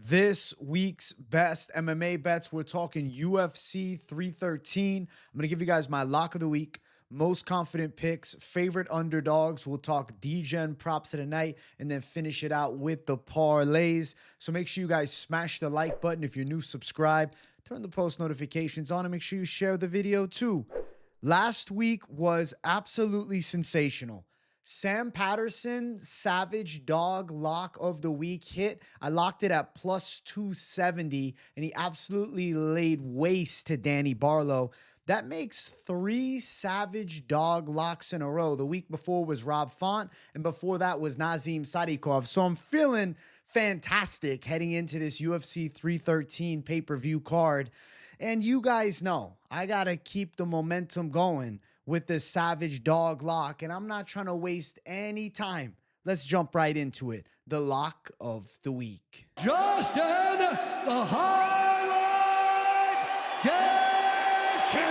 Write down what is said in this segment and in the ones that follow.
This week's best MMA bets, we're talking UFC 313. I'm going to give you guys my lock of the week, most confident picks, favorite underdogs. We'll talk Degen props of the night and then finish it out with the parlays. So make sure you guys smash the like button. If you're new, subscribe, turn the post notifications on, and make sure you share the video too. Last week was absolutely sensational. Sam Patterson, Savage Dog lock of the week hit. I locked it at plus 270, and he absolutely laid waste to Danny Barlow. That makes 3 Savage Dog locks in a row. The week before was Rob Font, and before that was Nazim Sadikov. So I'm feeling fantastic heading into this UFC 313 pay-per-view card. And you guys know, I got to keep the momentum going with this Savage Dog lock, and I'm not trying to waste any time. Let's jump right into it. The lock of the week. Justin, the highlight Gaethje.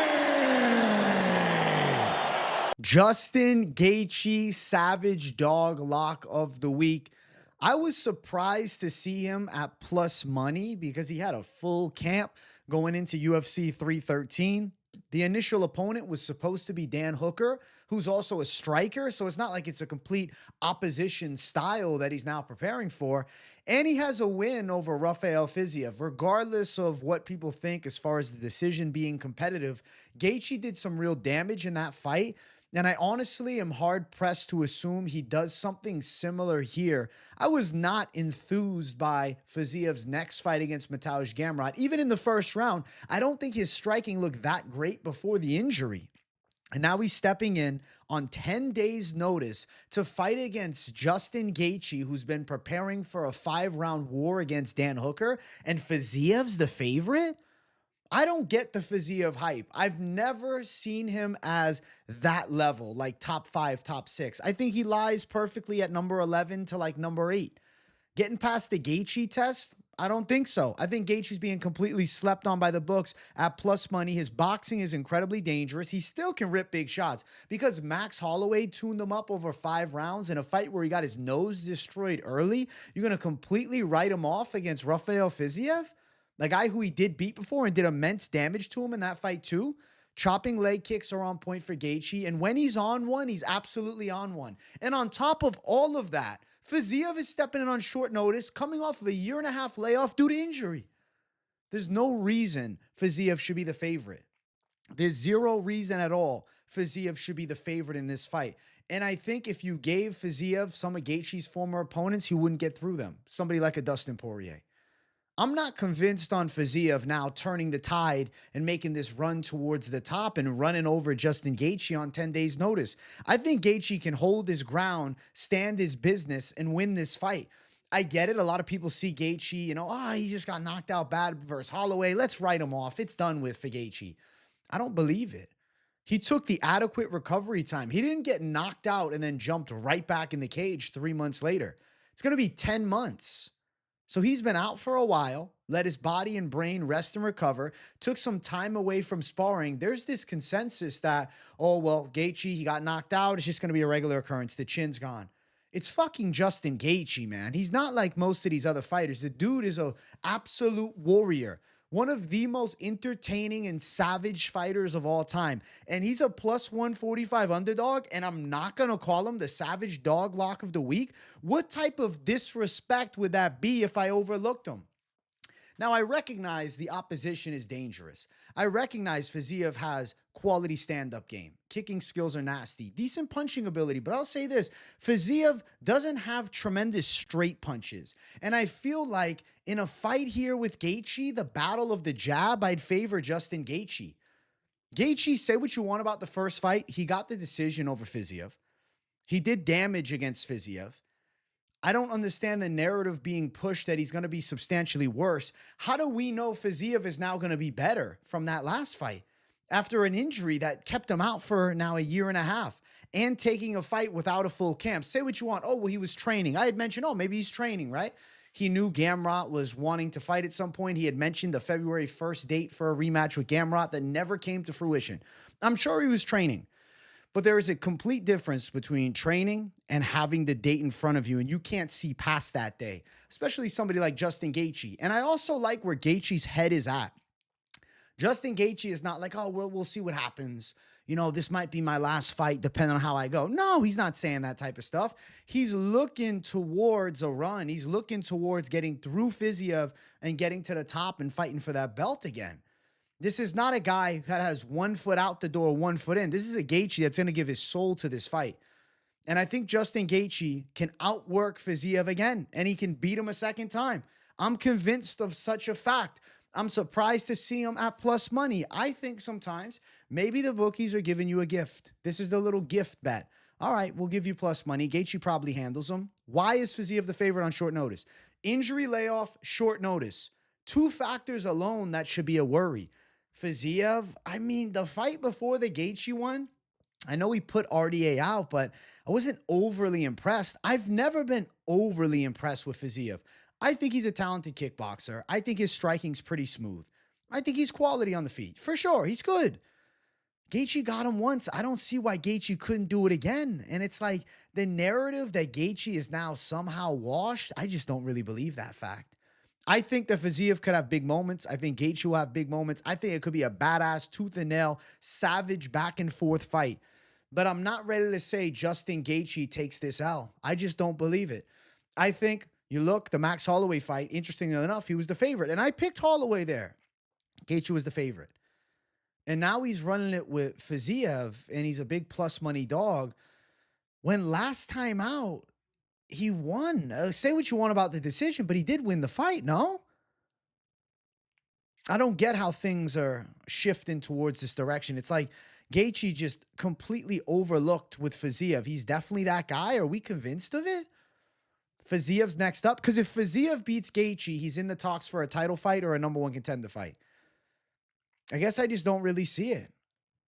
Justin Gaethje, Savage Dog lock of the week. I was surprised to see him at plus money because he had a full camp going into UFC 313. The initial opponent was supposed to be Dan Hooker, who's also a striker, so it's not like it's a complete opposition style that he's now preparing for. And he has a win over Rafael Fiziev. Regardless of what people think as far as the decision being competitive, Gaethje did some real damage in that fight. And I honestly am hard-pressed to assume he does something similar here. I was not enthused by Fiziev's next fight against Mateusz Gamrot. Even in the first round, I don't think his striking looked that great before the injury. And now he's stepping in on 10 days' notice to fight against Justin Gaethje, who's been preparing for a 5-round war against Dan Hooker, and Fiziev's the favorite? I don't get the Fiziev hype. I've never seen him as that level, like top 5, top 6. I think he lies perfectly at number 11 to like number 8. Getting past the Gaethje test, I don't think so. I think Gaethje's being completely slept on by the books at plus money. His boxing is incredibly dangerous. He still can rip big shots because Max Holloway tuned him up over 5 rounds in a fight where he got his nose destroyed early. You're going to completely write him off against Rafael Fiziev? The guy who he did beat before and did immense damage to him in that fight too. Chopping leg kicks are on point for Gaethje. And when he's on one, he's absolutely on one. And on top of all of that, Fiziev is stepping in on short notice, coming off of a 1.5 year layoff due to injury. There's no reason Fiziev should be the favorite. There's zero reason at all Fiziev should be the favorite in this fight. And I think if you gave Fiziev some of Gaethje's former opponents, he wouldn't get through them. Somebody like a Dustin Poirier. I'm not convinced on Fiziev now turning the tide and making this run towards the top and running over Justin Gaethje on 10 days notice. I think Gaethje can hold his ground, stand his business, and win this fight. I get it. A lot of people see Gaethje, he just got knocked out bad versus Holloway. Let's write him off. It's done with for Gaethje. I don't believe it. He took the adequate recovery time. He didn't get knocked out and then jumped right back in the cage 3 months later. It's going to be 10 months. So he's been out for a while, let his body and brain rest and recover, took some time away from sparring. There's this consensus that, Gaethje, he got knocked out. It's just going to be a regular occurrence. The chin's gone. It's fucking Justin Gaethje, man. He's not like most of these other fighters. The dude is an absolute warrior. One of the most entertaining and savage fighters of all time. And he's a plus 145 underdog, and I'm not going to call him the Savage Dog lock of the week. What type of disrespect would that be if I overlooked him? Now, I recognize the opposition is dangerous. I recognize Fiziev has quality stand-up game. Kicking skills are nasty. Decent punching ability. But I'll say this, Fiziev doesn't have tremendous straight punches. And I feel like in a fight here with Gaethje, the battle of the jab, I'd favor Justin Gaethje. Gaethje, say what you want about the first fight. He got the decision over Fiziev. He did damage against Fiziev. I don't understand the narrative being pushed that he's going to be substantially worse. How do we know Fiziev is now going to be better from that last fight after an injury that kept him out for now a 1.5 years and taking a fight without a full camp? Say what you want. He was training. I had mentioned, maybe he's training, right? He knew Gamrot was wanting to fight at some point. He had mentioned the February 1st date for a rematch with Gamrot that never came to fruition. I'm sure he was training. But there is a complete difference between training and having the date in front of you, and you can't see past that day, especially somebody like Justin Gaethje. And I also like where Gaethje's head is at. Justin Gaethje is not like, oh, we'll see what happens. You know, this might be my last fight, depending on how I go. No, he's not saying that type of stuff. He's looking towards a run. He's looking towards getting through Fiziev and getting to the top and fighting for that belt again. This is not a guy that has 1 foot out the door, 1 foot in. This is a Gaethje that's going to give his soul to this fight. And I think Justin Gaethje can outwork Fiziev again, and he can beat him a second time. I'm convinced of such a fact. I'm surprised to see him at plus money. I think sometimes maybe the bookies are giving you a gift. This is the little gift bet. All right, we'll give you plus money. Gaethje probably handles him. Why is Fiziev the favorite on short notice? Injury layoff, short notice. 2 factors alone that should be a worry. Fiziev, I mean, the fight before the Gaethje one, I know he put RDA out, but I wasn't overly impressed. I've never been overly impressed with Fiziev. I think he's a talented kickboxer. I think his striking's pretty smooth. I think he's quality on the feet. For sure, he's good. Gaethje got him once. I don't see why Gaethje couldn't do it again. And it's like the narrative that Gaethje is now somehow washed, I just don't really believe that fact. I think that Fiziev could have big moments. I think Gaethje will have big moments. I think it could be a badass, tooth and nail, savage back and forth fight. But I'm not ready to say Justin Gaethje takes this L. I just don't believe it. I think you look, the Max Holloway fight, interestingly enough, he was the favorite. And I picked Holloway there. Gaethje was the favorite. And now he's running it with Fiziev, and he's a big plus money dog. When last time out, he won. Say what you want about the decision, but he did win the fight, no? I don't get how things are shifting towards this direction. It's like Gaethje just completely overlooked with Fiziev. He's definitely that guy. Are we convinced of it? Fiziev's next up. Because if Fiziev beats Gaethje, he's in the talks for a title fight or a number 1 contender fight. I guess I just don't really see it.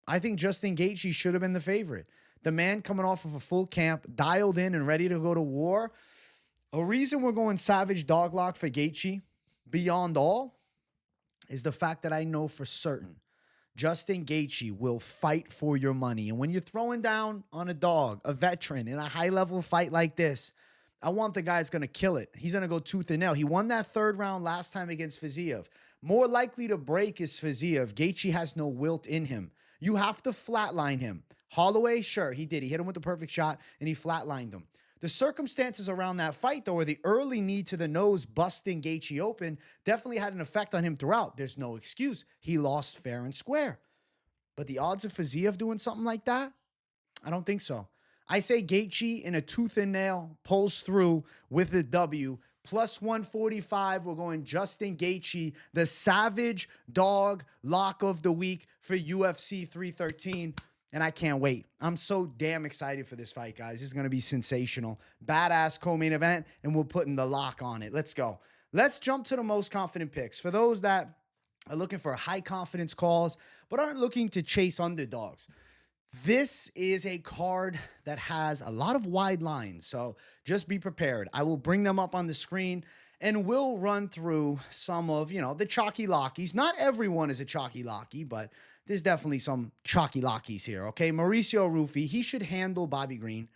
I think Justin Gaethje should have been the favorite. The man coming off of a full camp, dialed in and ready to go to war. A reason we're going savage dog lock for Gaethje, beyond all, is the fact that I know for certain Justin Gaethje will fight for your money. And when you're throwing down on a dog, a veteran, in a high-level fight like this, I want the guy that's going to kill it. He's going to go tooth and nail. He won that 3rd round last time against Fiziev. More likely to break is Fiziev. Gaethje has no wilt in him. You have to flatline him. Holloway, sure, he did. He hit him with the perfect shot, and he flatlined him. The circumstances around that fight, though, or the early knee to the nose busting Gaethje open, definitely had an effect on him throughout. There's no excuse. He lost fair and square. But the odds of Fiziev doing something like that, I don't think so. I say Gaethje in a tooth and nail pulls through with the W. Plus 145, we're going Justin Gaethje, the savage dog lock of the week for UFC 313. And I can't wait. I'm so damn excited for this fight, guys. This is going to be sensational. Badass co-main event, and we're putting the lock on it. Let's go. Let's jump to the most confident picks. For those that are looking for high confidence calls, but aren't looking to chase underdogs, this is a card that has a lot of wide lines, so just be prepared. I will bring them up on the screen, and we'll run through some of, the chalky lockies. Not everyone is a chalky locky, but there's definitely some chalky lockies here, okay? Mauricio Rufy, he should handle Bobby Green.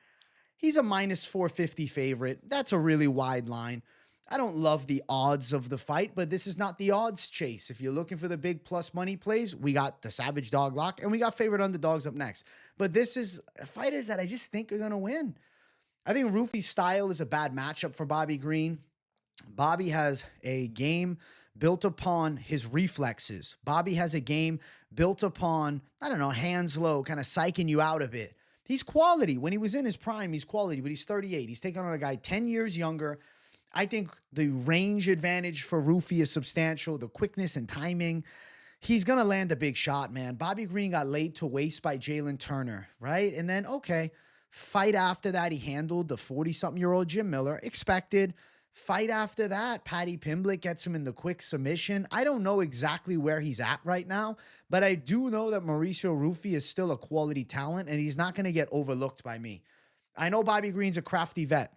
He's a minus 450 favorite. That's a really wide line. I don't love the odds of the fight, but this is not the odds chase. If you're looking for the big plus money plays, we got the Savage Dog Lock, and we got favorite underdogs up next. But this is fighters that I just think are going to win. I think Rufy's style is a bad matchup for Bobby Green. Bobby has a game built upon his reflexes. Bobby has a game built upon, hands low, kind of psyching you out a bit. He's quality. When he was in his prime, he's quality, but he's 38. He's taking on a guy 10 years younger. I think the range advantage for Rufy is substantial, the quickness and timing. He's going to land a big shot, man. Bobby Green got laid to waste by Jalen Turner, right? And then, fight after that, he handled the 40-something-year-old Jim Miller. Expected. Fight after that, Paddy Pimblett gets him in the quick submission. I don't know exactly where he's at right now, but I do know that Mauricio Rufy is still a quality talent, and he's not going to get overlooked by me. I know Bobby Green's a crafty vet.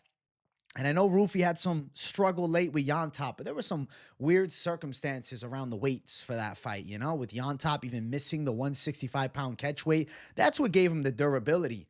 And I know Rufy had some struggle late with Yontop, but there were some weird circumstances around the weights for that fight, you know, with Yontop even missing the 165-pound catch weight. That's what gave him the durability.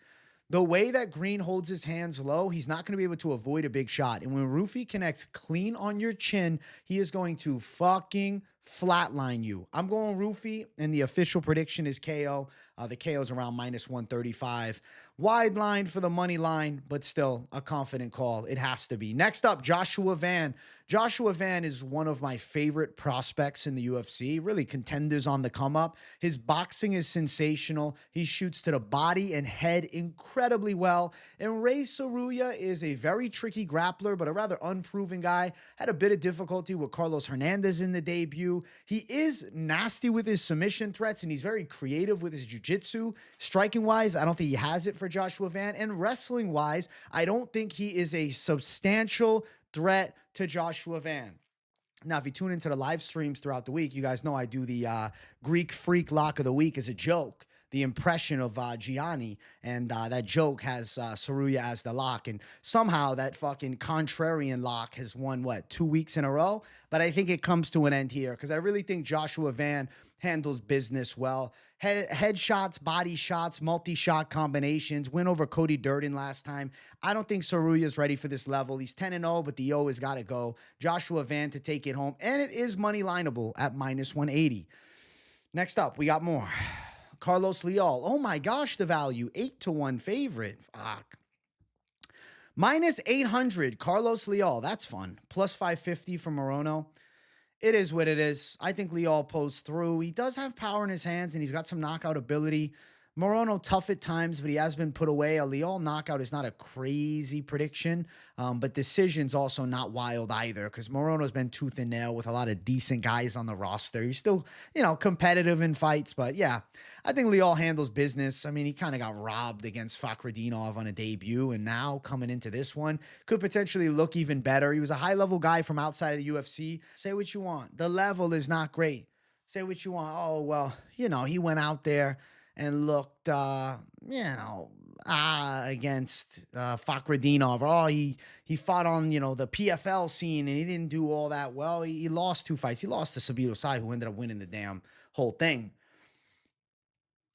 The way that Green holds his hands low, he's not going to be able to avoid a big shot. And when Rufy connects clean on your chin, he is going to fucking flatline you. I'm going Rufy, and the official prediction is KO. The KO is around -135. Wide line for the money line, but still a confident call. It has to be. Next up, Joshua Van. Joshua Van is one of my favorite prospects in the UFC, really contenders on the come up. His boxing is sensational. He shoots to the body and head incredibly well. And Rei Tsuruya is a very tricky grappler, but a rather unproven guy. Had a bit of difficulty with Carlos Hernandez in the debut. He is nasty with his submission threats, and he's very creative with his jiu-jitsu. Striking-wise, I don't think he has it for Joshua Van. And wrestling-wise, I don't think he is a substantial threat to Joshua Van. Now, if you tune into the live streams throughout the week, you guys know I do the Greek Freak Lock of the Week as a joke. The impression of Gianni, and that joke has Tsuruya as the lock, and somehow that fucking contrarian lock has won, what, 2 weeks in a row? But I think it comes to an end here, because I really think Joshua Van handles business well. Head shots, body shots, multi-shot combinations, win over Cody Djorden last time. I don't think Tsuruya's ready for this level. He's 10-0, but the O has got to go. Joshua Van to take it home, and it is money lineable at -180. Next up, we got more. Carlos Leal. Oh my gosh, the value. 8-1 favorite. Fuck. -800, Carlos Leal. That's fun. +550 from Morono. It is what it is. I think Leal pulls through. He does have power in his hands, and he's got some knockout ability. Morono tough at times, but he has been put away. A Leal knockout is not a crazy prediction, but decision's also not wild either, because Morono's been tooth and nail with a lot of decent guys on the roster. He's still, competitive in fights, but yeah, I think Leal handles business. I mean, he kind of got robbed against Fakhretdinov on a debut, and now coming into this one, could potentially look even better. He was a high-level guy from outside of the UFC. Say what you want. The level is not great. Say what you want. Oh, well, he went out there and looked, against Fakhretdinov. Oh, he fought on, the PFL scene, and he didn't do all that well. He lost 2 fights. He lost to Sabito Sai, who ended up winning the damn whole thing.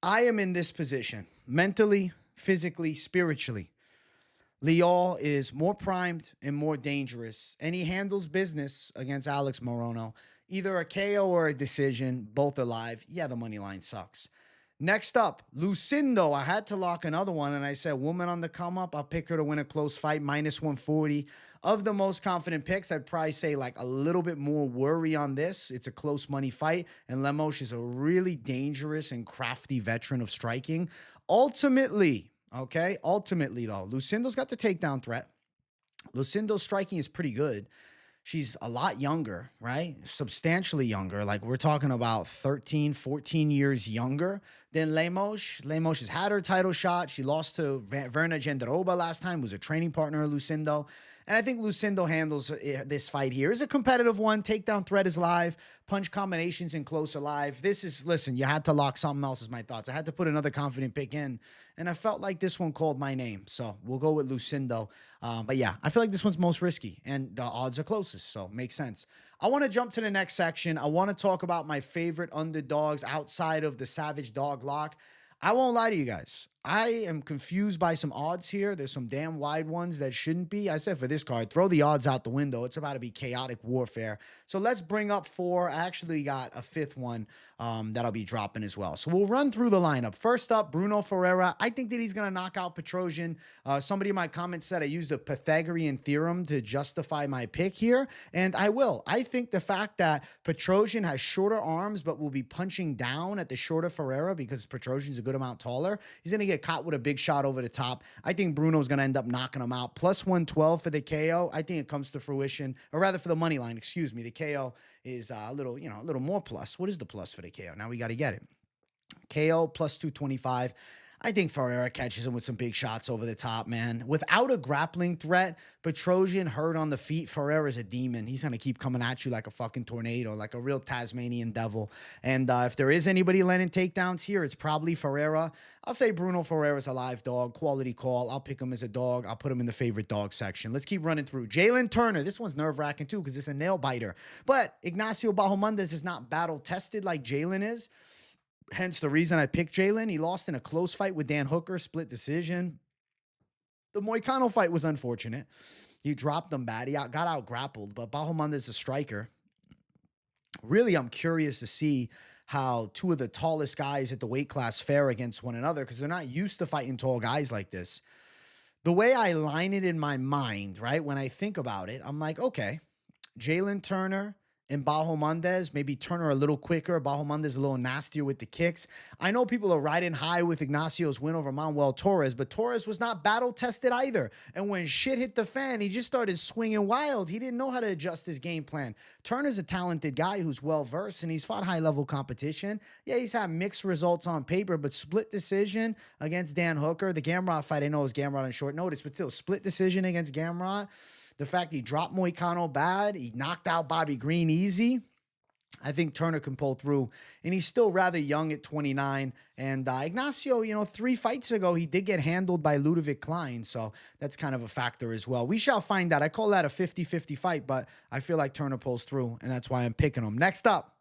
I am in this position, mentally, physically, spiritually. Leal is more primed and more dangerous, and he handles business against Alex Morono. Either a KO or a decision, both alive. Yeah, the money line sucks. Next up, Lucindo. I had to lock another one, and I said, woman on the come up. I'll pick her to win a close fight, -140. Of the most confident picks, I'd probably say like a little bit more worry on this. It's a close money fight, and Lemos is a really dangerous and crafty veteran of striking. Ultimately, though, Lucindo's got the takedown threat. Lucindo's striking is pretty good. She's a lot younger, right? Substantially younger. Like we're talking about 13, 14 years younger than Lemos. Lemos has had her title shot. She lost to Verna Jandiroba last time, who's a training partner of Lucindo. And I think Lucindo handles this fight here. It's a competitive one. Takedown threat is live. Punch combinations in close alive. Listen, you had to lock something else is my thoughts. I had to put another confident pick in, and I felt like this one called my name. So we'll go with Lucindo. But yeah, I feel like this one's most risky, and the odds are closest, so makes sense. I want to jump to the next section. I want to talk about my favorite underdogs outside of the Savage Dog Lock. I won't lie to you guys. I am confused by some odds here. There's some damn wide ones that shouldn't be. I said for this card, throw the odds out the window. It's about to be chaotic warfare. So let's bring up 4. I actually got a 5th one that I'll be dropping as well. So we'll run through the lineup. First up, Bruno Ferreira. I think that he's going to knock out Petrosyan. Somebody in my comments said I used a Pythagorean theorem to justify my pick here, and I will. I think the fact that Petrosyan has shorter arms but will be punching down at the shorter Ferreira because Petrosyan's a good amount taller, he's going to get caught with a big shot over the top. I think Bruno's going to end up knocking him out. +112 for the KO. I think it comes to fruition, or rather for the money line, excuse me. The KO is a little more plus. What is the plus for the KO? Now we got to get it. KO +225. I think Ferreira catches him with some big shots over the top, man. Without a grappling threat, Petrosyan hurt on the feet. Ferreira's a demon. He's going to keep coming at you like a fucking tornado, like a real Tasmanian devil. And if there is anybody landing takedowns here, it's probably Ferreira. I'll say Bruno Ferreira's a live dog. Quality call. I'll pick him as a dog. I'll put him in the favorite dog section. Let's keep running through. Jalen Turner. This one's nerve-wracking too because it's a nail biter. But Ignacio Bahamondes is not battle-tested like Jalen is. Hence the reason I picked Jalen. He lost in a close fight with Dan Hooker, split decision. The Moicano fight was unfortunate. He dropped him bad. He got out grappled, but Bahamondes is a striker. Really, I'm curious to see how two of the tallest guys at the weight class fare against one another because they're not used to fighting tall guys like this. The way I line it in my mind, right, when I think about it, I'm like, okay, Jalen Turner and Bahamondes, maybe Turner a little quicker, Bahamondes a little nastier with the kicks. I know people are riding high with Ignacio's win over Manuel Torres, but Torres was not battle-tested either. And when shit hit the fan, he just started swinging wild. He didn't know how to adjust his game plan. Turner's a talented guy who's well-versed, and he's fought high-level competition. Yeah, he's had mixed results on paper, but split decision against Dan Hooker. The Gamrot fight, I know, is Gamrot on short notice, but still, split decision against Gamrot. The fact he dropped Moicano bad, he knocked out Bobby Green easy. I think Turner can pull through, and he's still rather young at 29. And Ignacio, 3 fights ago, he did get handled by Ludovic Klein, so that's kind of a factor as well. We shall find out. I call that a 50-50 fight, but I feel like Turner pulls through, and that's why I'm picking him. Next up,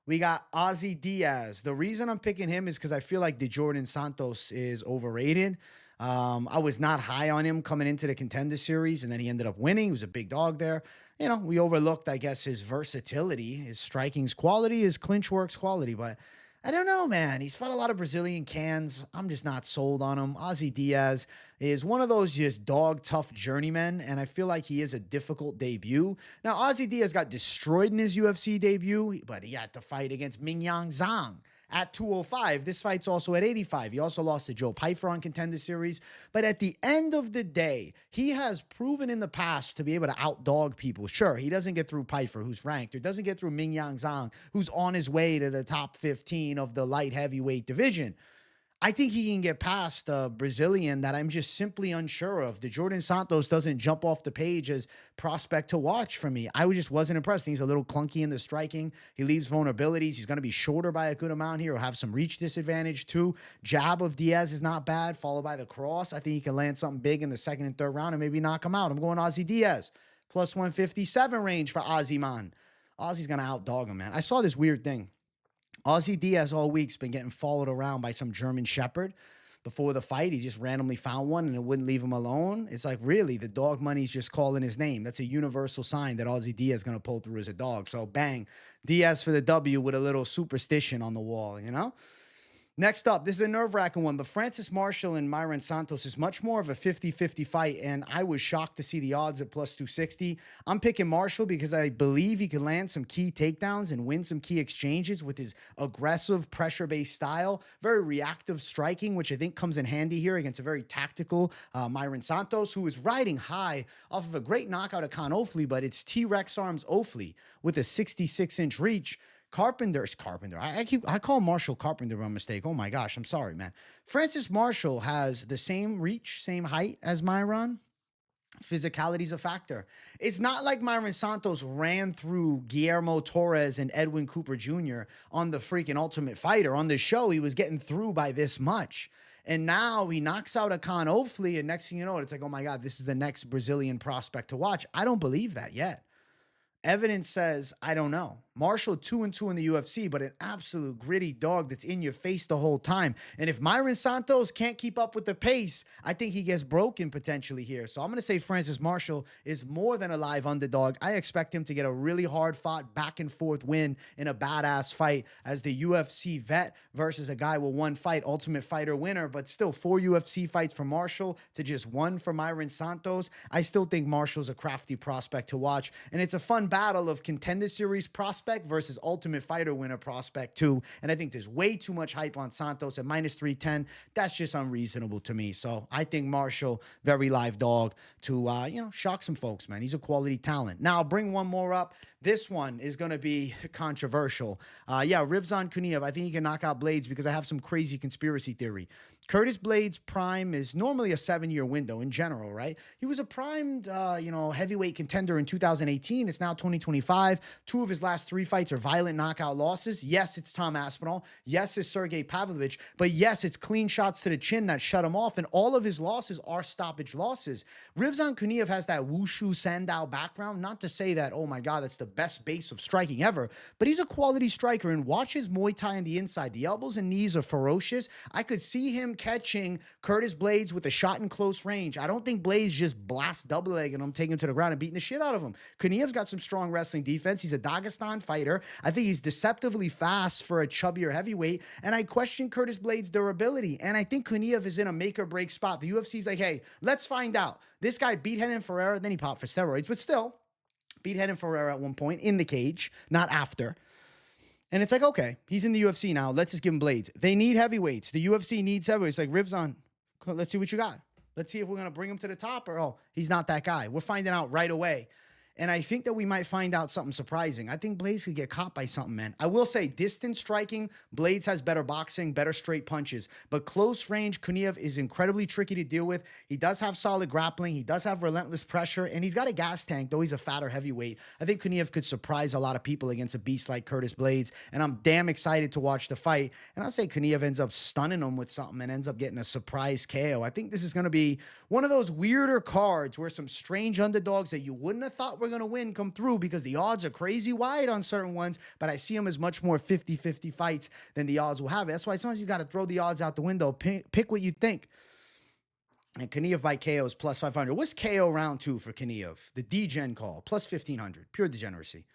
we got Ozzy Diaz. The reason I'm picking him is because I feel like Djorden Santos is overrated. I was not high on him coming into the Contender Series, and then he ended up winning. He was a big dog there. We overlooked, I guess, his versatility, his striking's quality, his clinch works quality, but I don't know, man. He's fought a lot of Brazilian cans. I'm just not sold on him. Ozzy Diaz is one of those just dog tough journeymen, and I feel like he is a difficult debut. Now, Ozzy Diaz got destroyed in his UFC debut, but he had to fight against Mingyang Zhang at 205. This fight's also at 85. He also lost to Joe Pyfer on Contender Series. But at the end of the day, he has proven in the past to be able to outdog people. Sure, he doesn't get through Pyfer, who's ranked, or doesn't get through Mingyang Zhang, who's on his way to the top 15 of the light heavyweight division. I think he can get past a Brazilian that I'm just simply unsure of. Djorden Santos doesn't jump off the page as prospect to watch for me. I just wasn't impressed. He's a little clunky in the striking. He leaves vulnerabilities. He's going to be shorter by a good amount here. He'll have some reach disadvantage too. Jab of Diaz is not bad, followed by the cross. I think he can land something big in the second and third round and maybe knock him out. I'm going Ozzy Diaz. Plus 157 range for Ozzy, man. Ozzy's going to outdog him, man. I saw this weird thing. Ozzy Diaz all week's been getting followed around by some German Shepherd. Before the fight, he just randomly found one and it wouldn't leave him alone. It's like, really, the dog money's just calling his name. That's a universal sign that Ozzy Diaz is going to pull through as a dog. So, bang, Diaz for the W with a little superstition on the wall, Next up, this is a nerve-wracking one, but Francis Marshall and Mairon Santos is much more of a 50-50 fight, and I was shocked to see the odds at plus 260. I'm picking Marshall because I believe he can land some key takedowns and win some key exchanges with his aggressive, pressure-based style, very reactive striking, which I think comes in handy here against a very tactical Mairon Santos, who is riding high off of a great knockout of Khan Ofli, but it's T-Rex Arms Ofli with a 66-inch reach. Carpenter. I call Marshall Carpenter by mistake. Oh my gosh, I'm sorry, man. Francis Marshall has the same reach, same height as Mairon. Physicality's a factor. It's not like Mairon Santos ran through Guillermo Torres and Edwin Cooper Jr. on the freaking Ultimate Fighter. On the show, he was getting through by this much. And now he knocks out a Khan Ofli, and next thing you know, it's like, oh my God, this is the next Brazilian prospect to watch. I don't believe that yet. Evidence says, I don't know. Marshall 2-2 in the UFC, but an absolute gritty dog that's in your face the whole time. And if Mairon Santos can't keep up with the pace, I think he gets broken potentially here. So I'm going to say Francis Marshall is more than a live underdog. I expect him to get a really hard-fought, back-and-forth win in a badass fight as the UFC vet versus a guy with one fight, Ultimate Fighter winner, but still 4 UFC fights for Marshall to just 1 for Mairon Santos. I still think Marshall's a crafty prospect to watch, and it's a fun battle of Contender Series prospect versus Ultimate Fighter winner prospect too. And I think there's way too much hype on Santos at minus 310. That's just unreasonable to me. So I think Marshall, very live dog to, shock some folks, man. He's a quality talent. Now I'll bring one more up. This one is going to be controversial. Rivzan Kuniev, I think he can knock out Blades because I have some crazy conspiracy theory. Curtis Blades' prime is normally a 7-year window in general, right? He was a primed, heavyweight contender in 2018. It's now 2025. 2 of his last 3 fights are violent knockout losses. Yes, it's Tom Aspinall. Yes, it's Sergey Pavlovich. But yes, it's clean shots to the chin that shut him off. And all of his losses are stoppage losses. Rizvan Kuniev has that Wushu Sandow background. Not to say that, oh my God, that's the best base of striking ever. But he's a quality striker. And watch his Muay Thai on the inside. The elbows and knees are ferocious. I could see him catching Curtis Blades with a shot in close range. I don't think Blades just blasts double leg and I'm taking him to the ground and beating the shit out of him. Kuniev's got some strong wrestling defense. He's a Dagestan fighter. I think he's deceptively fast for a chubbier heavyweight. And I question Curtis Blades' durability. And I think Kuniev is in a make or break spot. The UFC's like, hey, let's find out. This guy beat Renan Ferreira, then he popped for steroids, but still beat Renan Ferreira at one point in the cage, not after. And it's like, okay, he's in the UFC now. Let's just give him Blades. They need heavyweights. The UFC needs heavyweights. Like, Rizvan, let's see what you got. Let's see if we're going to bring him to the top or, oh, he's not that guy. We're finding out right away. And I think that we might find out something surprising. I think Blades could get caught by something, man. I will say, distance striking, Blades has better boxing, better straight punches. But close range, Kuniev is incredibly tricky to deal with. He does have solid grappling. He does have relentless pressure. And he's got a gas tank, though he's a fatter heavyweight. I think Kuniev could surprise a lot of people against a beast like Curtis Blades. And I'm damn excited to watch the fight. And I'll say Kuniev ends up stunning him with something and ends up getting a surprise KO. I think this is going to be one of those weirder cards where some strange underdogs that you wouldn't have thought were going to win come through because the odds are crazy wide on certain ones, but I see them as much more 50-50 fights than the odds will have. That's why sometimes you got to throw the odds out the window. Pick what you think. And Kuniev by KO is plus 500. What's KO round 2 for Kuniev? The Degen call, plus 1,500. Pure degeneracy.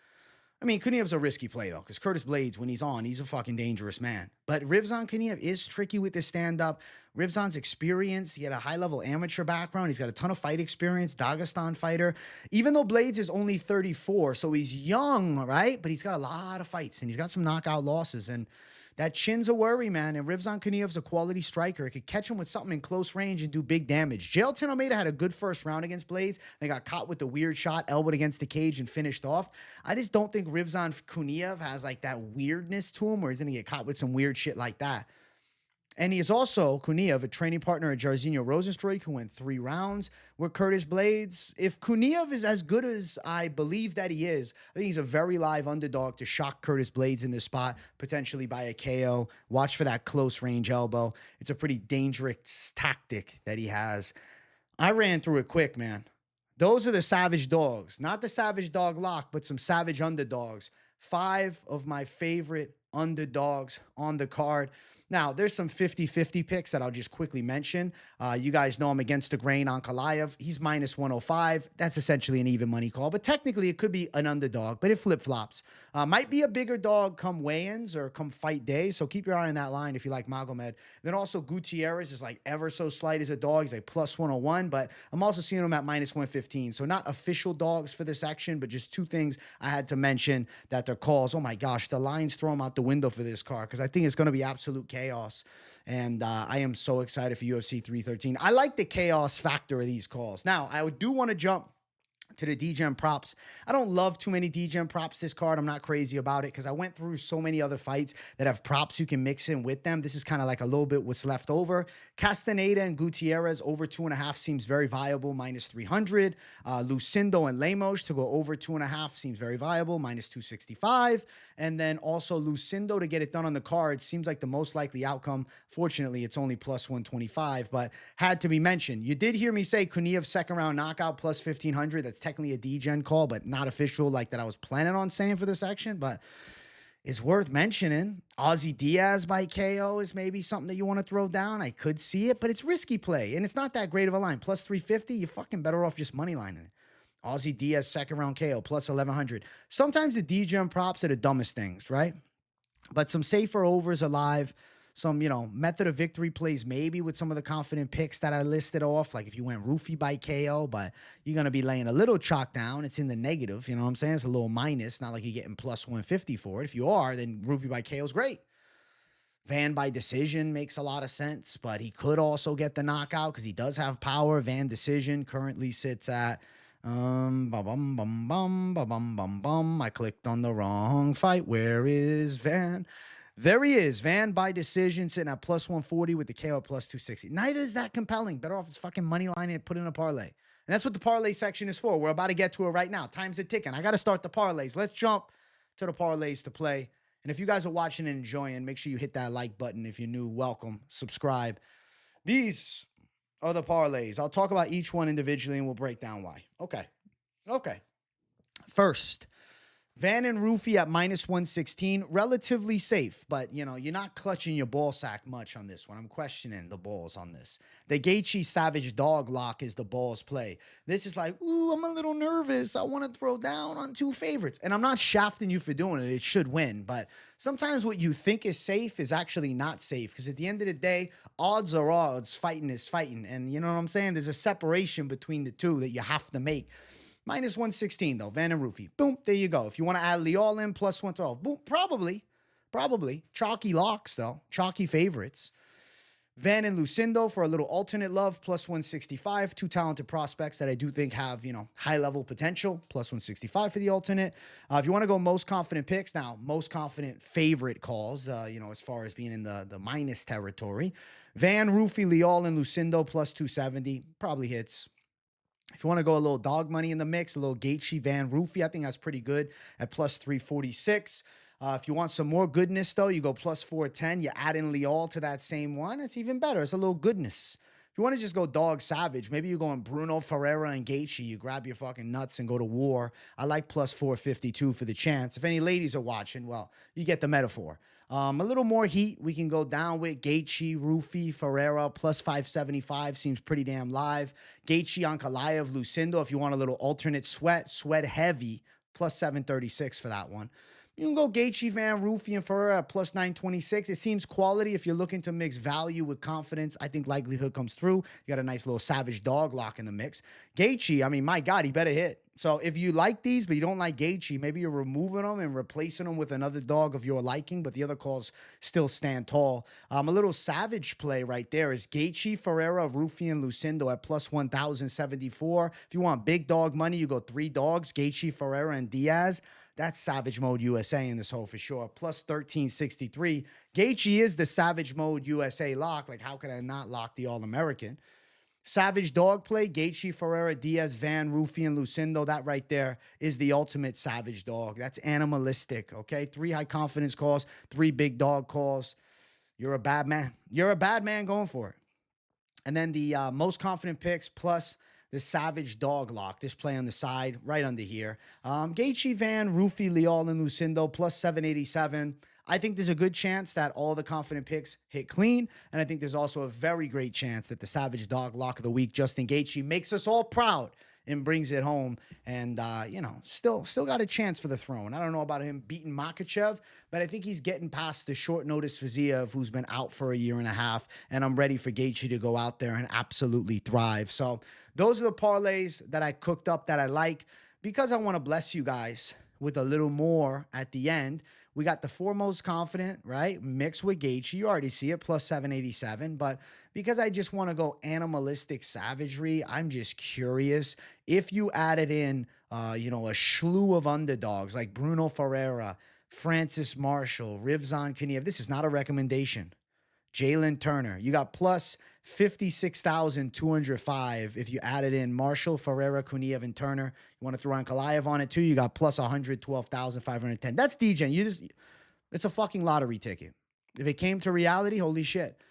I mean, Kuniev's a risky play, though, because Curtis Blades, when he's on, he's a fucking dangerous man. But Rizvan Kuniev is tricky with the stand-up. Rizvan's experienced. He had a high-level amateur background. He's got a ton of fight experience, Dagestan fighter. Even though Blades is only 34, so he's young, right? But he's got a lot of fights, and he's got some knockout losses. And that chin's a worry, man. And Rizvan Kuniev's a quality striker. It could catch him with something in close range and do big damage. Jailton Almeida had a good first round against Blades. They got caught with the weird shot, elbowed against the cage, and finished off. I just don't think Rizvan Kuniev has like that weirdness to him where he's going to get caught with some weird shit like that. And he is also, Kuniev, a training partner at Jairzinho Rozenstruik, who went 3 rounds with Curtis Blades. If Kuniev is as good as I believe that he is, I think he's a very live underdog to shock Curtis Blades in this spot, potentially by a KO. Watch for that close range elbow. It's a pretty dangerous tactic that he has. I ran through it quick, man. Those are the savage dogs. Not the savage dog lock, but some savage underdogs. 5 of my favorite underdogs on the card. Now, there's some 50-50 picks that I'll just quickly mention. You guys know I'm against the grain. Ankalaev, he's minus 105. That's essentially an even money call, but technically it could be an underdog, but it flip-flops. Might be a bigger dog come weigh-ins or come fight day, so keep your eye on that line if you like Magomed. Then also Gutierrez is like ever so slight as a dog. He's like plus 101, but I'm also seeing him at minus 115. So not official dogs for this section, but just 2 things I had to mention that they're calls. Oh my gosh, the lines throw them out the window for this card because I think it's going to be absolute chaos. And I am so excited for UFC 313. I like the chaos factor of these calls. Now, I do want to jump to the Degen Props. I don't love too many Degen Props this card. I'm not crazy about it because I went through so many other fights that have props you can mix in with them. This is kind of like a little bit what's left over. Castañeda and Gutierrez over 2.5 seems very viable, minus 300. Lucindo and Lemos to go over 2.5 seems very viable, minus 265. And then also Lucindo to get it done on the card seems like the most likely outcome. Fortunately, it's only plus 125, but had to be mentioned. You did hear me say Kuniev second round knockout plus 1,500. That's technically a Degen call, but not official like that I was planning on saying for this section, but it's worth mentioning. Ozzy Diaz by KO is maybe something that you want to throw down. I could see it, but it's risky play, and it's not that great of a line. Plus 350, you're fucking better off just money lining it. Ozzy Diaz second round KO plus 1,100. Sometimes the Degen props are the dumbest things, right? But some safer overs are live. Some, method of victory plays maybe with some of the confident picks that I listed off. Like if you went roofie by KO, but you're going to be laying a little chalk down. It's in the negative, you know what I'm saying? It's a little minus, not like you're getting plus 150 for it. If you are, then roofie by KO is great. Van by decision makes a lot of sense, but he could also get the knockout because he does have power. Van decision currently sits at I clicked on the wrong fight. Where is Van? There he is, Van by decision, sitting at plus 140 with the KO at plus 260. Neither is that compelling. Better off his fucking money line and put in a parlay. And that's what the parlay section is for. We're about to get to it right now. Time's a ticking. I got to start the parlays. Let's jump to the parlays to play. And if you guys are watching and enjoying, make sure you hit that like button. If you're new, welcome, subscribe. These are the parlays. I'll talk about each one individually and we'll break down why. Okay. First, Van and Rufy at minus 116, relatively safe, but, you know, you're not clutching your ball sack much on this one. I'm questioning the balls on this. The Gaethje Savage Dog lock is the balls play. This is like, ooh, I'm a little nervous. I want to throw down on two favorites. And I'm not shafting you for doing it. It should win. But sometimes what you think is safe is actually not safe, because at the end of the day, odds are odds. Fighting is fighting. And you know what I'm saying? There's a separation between the two that you have to make. Minus 116, though, Van and Rufy. Boom, there you go. If you want to add Leal in, plus 112. Boom, probably. Chalky locks, though. Chalky favorites. Van and Lucindo for a little alternate love, plus 165. Two talented prospects that I do think have, you know, high-level potential, plus 165 for the alternate. If you want to go most confident picks, now, most confident favorite calls, you know, as far as being in the minus territory. Van, Rufy, Leal, and Lucindo, plus 270. Probably hits. If you want to go a little dog money in the mix, a little Gaethje, Van, Rufy, I think that's pretty good at plus 346. If you want some more goodness, though, you go plus 410. You add in Leal to that same one. It's even better. It's a little goodness. If you want to just go dog savage, maybe you're going Bruno, Ferreira, and Gaethje. You grab your fucking nuts and go to war. I like plus 452 for the chance. If any ladies are watching, well, you get the metaphor. A little more heat. We can go down with Gaethje, Rufy, Ferreira, plus 575. Seems pretty damn live. Gaethje, Ankalaev, Lucindo. If you want a little alternate sweat heavy, plus 736 for that one. You can go Gaethje, Van, Rufy, and Ferreira at plus 926. It seems quality. If you're looking to mix value with confidence, I think likelihood comes through. You got a nice little savage dog lock in the mix. Gaethje, I mean, my God, he better hit. So if you like these, but you don't like Gaethje, maybe you're removing them and replacing them with another dog of your liking, but the other calls still stand tall. A little savage play right there is Gaethje, Ferreira, Rufy, and Lucindo at plus 1,074. If you want big dog money, you go three dogs, Gaethje, Ferreira, and Diaz. That's Savage Mode USA in this hole for sure. Plus 1363. Gaethje is the Savage Mode USA lock. Like, how could I not lock the All-American? Savage dog play, Gaethje, Ferreira, Diaz, Van, Rufy, and Lucindo. That right there is the ultimate savage dog. That's animalistic, okay? 3 high confidence calls, 3 big dog calls. You're a bad man. You're a bad man going for it. And then the most confident picks plus the savage dog lock. This play on the side, right under here. Gaethje, Van, Rufy, Leal, and Lucindo, plus 787. I think there's a good chance that all the confident picks hit clean. And I think there's also a very great chance that the savage dog lock of the week, Justin Gaethje, makes us all proud and brings it home. And, you know, still got a chance for the throne. I don't know about him beating Makhachev, but I think he's getting past the short notice Fiziev, who's been out for a year and a half. And I'm ready for Gaethje to go out there and absolutely thrive. So those are the parlays that I cooked up that I like, because I want to bless you guys with a little more at the end. We got the 4 most confident, right? Mixed with Gaethje. You already see it, plus 787. But because I just want to go animalistic savagery, I'm just curious. If you added in, you know, a slew of underdogs like Bruno Ferreira, Francis Marshall, Rivzan Kaniev. This is not a recommendation. Jalen Turner. You got plus 56,205 if you added in Marshall, Ferreira, Kuniev, and Turner. You want to throw Ankalaev on it too, you got plus 112,510. That's Degen. It's a fucking lottery ticket. If it came to reality, holy shit.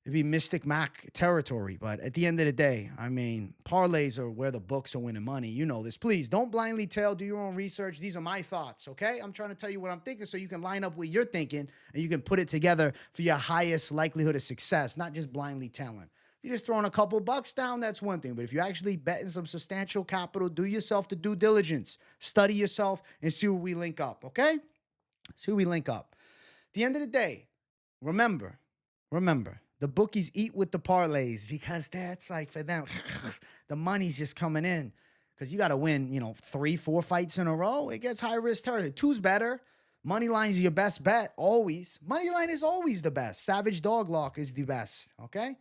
It'd be Mystic Mac territory. But at the end of the day, I mean, parlays are where the books are winning money. You know this. Please don't blindly tail. Do your own research. These are my thoughts, okay? I'm trying to tell you what I'm thinking so you can line up what you're thinking and you can put it together for your highest likelihood of success, not just blindly tailing. If you're just throwing a couple bucks down, that's one thing. But if you're actually betting some substantial capital, do yourself the due diligence. Study yourself and see where we link up, okay? See where we link up. At the end of the day, remember, the bookies eat with the parlays, because that's like, for them, the money's just coming in. Because you got to win, you know, 3-4 fights in a row. It gets high risk territory. 2's better. Money line's your best bet, always. Money line is always the best. Savage dog lock is the best, okay?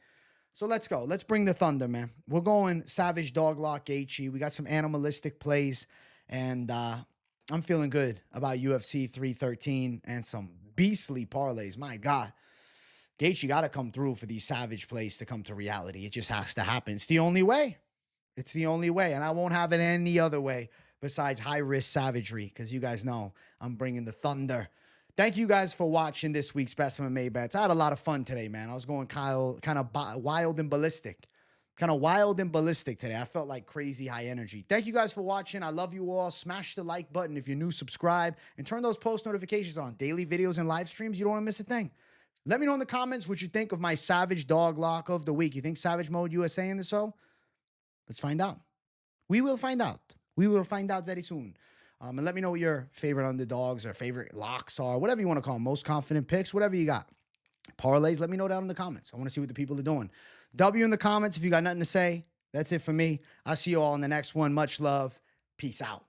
So let's go. Let's bring the thunder, man. We're going savage dog lock Gaethje. We got some animalistic plays, and I'm feeling good about UFC 313 and some beastly parlays. My God. Gaethje got to come through for these savage plays to come to reality. It just has to happen. It's the only way. It's the only way. And I won't have it any other way besides high-risk savagery, because you guys know I'm bringing the thunder. Thank you guys for watching this week's Best MMA Bets. I had a lot of fun today, man. I was going kind of wild and ballistic. Kind of wild and ballistic today. I felt like crazy high energy. Thank you guys for watching. I love you all. Smash the like button if you're new, subscribe, and turn those post notifications on. Daily videos and live streams. You don't want to miss a thing. Let me know in the comments what you think of my Savage Dog Lock of the Week. You think Savage Mode USA in the show? Let's find out. We will find out. We will find out very soon. And let me know what your favorite underdogs or favorite locks are, whatever you want to call them, most confident picks, whatever you got. Parlays, let me know down in the comments. I want to see what the people are doing. W in the comments if you got nothing to say. That's it for me. I'll see you all in the next one. Much love. Peace out.